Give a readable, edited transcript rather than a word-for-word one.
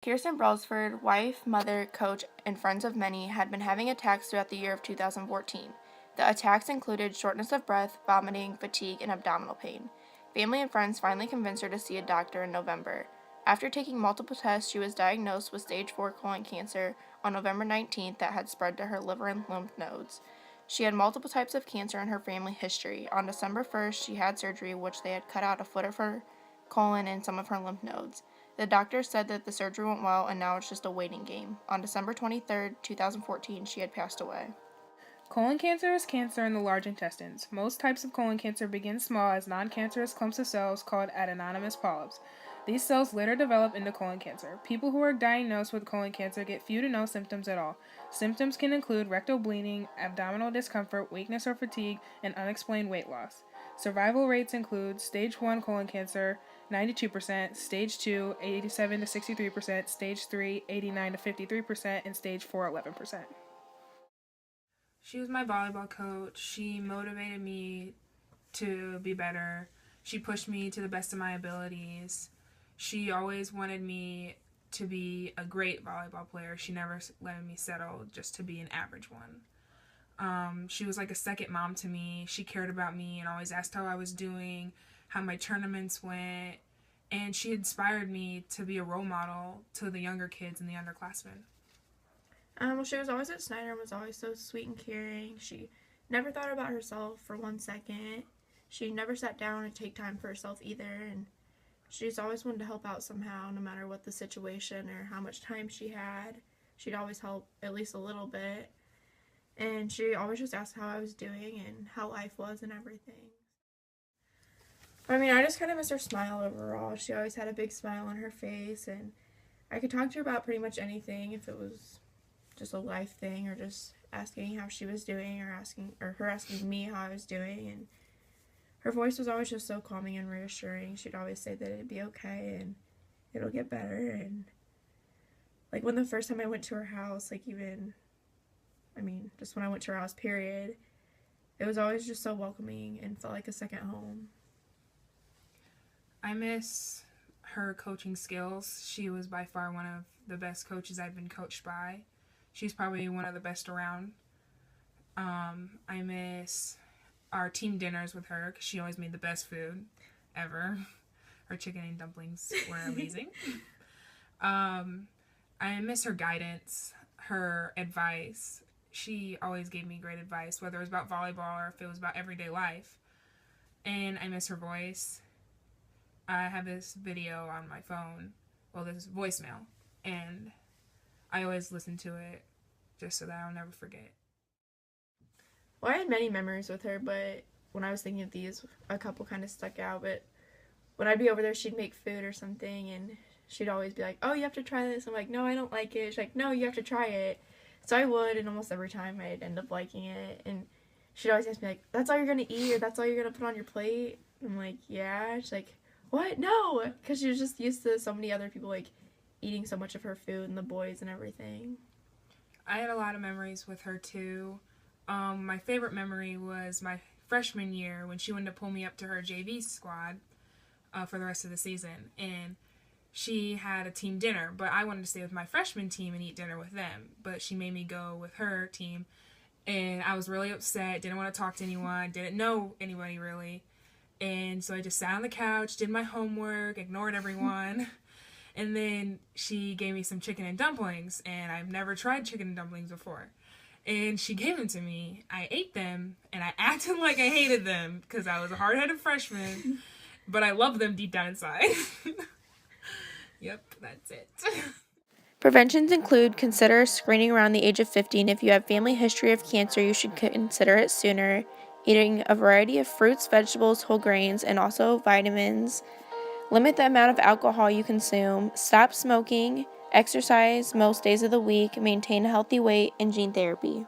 Kirsten Brailsford, wife, mother, coach, and friends of many, had been having attacks throughout the year of 2014. The attacks included shortness of breath, vomiting, fatigue, and abdominal pain. Family and friends finally convinced her to see a doctor in November. After taking multiple tests, she was diagnosed with stage 4 colon cancer on November 19th that had spread to her liver and lymph nodes. She had multiple types of cancer in her family history. On December 1st, she had surgery, which they had cut out a foot of her colon and some of her lymph nodes. The doctor said that the surgery went well and now it's just a waiting game. On December 23rd, 2014, she had passed away. Colon cancer is cancer in the large intestines. Most types of colon cancer begin small as non-cancerous clumps of cells called adenomatous polyps. These cells later develop into colon cancer. People who are diagnosed with colon cancer get few to no symptoms at all. Symptoms can include rectal bleeding, abdominal discomfort, weakness or fatigue, and unexplained weight loss. Survival rates include stage 1 colon cancer, 92%, stage 2, 87 to 63%, stage 3, 89 to 53%, and stage 4, 11%. She was my volleyball coach. She motivated me to be better. She pushed me to the best of my abilities. She always wanted me to be a great volleyball player. She never let me settle just to be an average one. She was like a second mom to me. She cared about me and always asked how I was doing, how my tournaments went, and she inspired me to be a role model to the younger kids and the underclassmen. She was always at Snyder and was always so sweet and caring. She never thought about herself for 1 second. She never sat down and take time for herself either, and she just always wanted to help out somehow, no matter what the situation or how much time she had. She'd always help at least a little bit, and she always just asked how I was doing and how life was and everything. I just kind of miss her smile overall. She always had a big smile on her face, and I could talk to her about pretty much anything, if it was just a life thing or just asking how she was doing or her asking me how I was doing. And her voice was always just so calming and reassuring. She'd always say that it'd be okay and it'll get better. And like when the first time I went to her house, just when I went to her house, period, it was always just so welcoming and felt like a second home. I miss her coaching skills. She was by far one of the best coaches I've been coached by. She's probably one of the best around. I miss our team dinners with her because she always made the best food ever. Her chicken and dumplings were amazing. I miss her guidance, her advice. She always gave me great advice, whether it was about volleyball or if it was about everyday life. And I miss her voice. I have this video on my phone, this voicemail, and I always listen to it just so that I'll never forget. Well, I had many memories with her, but when I was thinking of these, a couple kind of stuck out. But when I'd be over there, she'd make food or something, and she'd always be like, "Oh, you have to try this." I'm like, "No, I don't like it." She's like, "No, you have to try it." So I would, and almost every time I'd end up liking it. And she'd always ask me, like, "That's all you're going to eat, or that's all you're going to put on your plate?" I'm like, "Yeah." She's like, "What? No!" Because she was just used to so many other people, like, eating so much of her food and the boys and everything. I had a lot of memories with her, too. My favorite memory was my freshman year when she wanted to pull me up to her JV squad for the rest of the season. And she had a team dinner, but I wanted to stay with my freshman team and eat dinner with them. But she made me go with her team, and I was really upset, didn't want to talk to anyone, didn't know anybody really. And so I just sat on the couch, did my homework, ignored everyone. And then she gave me some chicken and dumplings, and I've never tried chicken and dumplings before. And she gave them to me. I ate them, and I acted like I hated them because I was a hard-headed freshman, but I loved them deep down inside. Yep, that's it. Preventions include consider screening around the age of 50, and if you have family history of cancer, you should consider it sooner. Eating a variety of fruits, vegetables, whole grains, and also vitamins. Limit the amount of alcohol you consume. Stop smoking. Exercise most days of the week. Maintain a healthy weight, and gene therapy.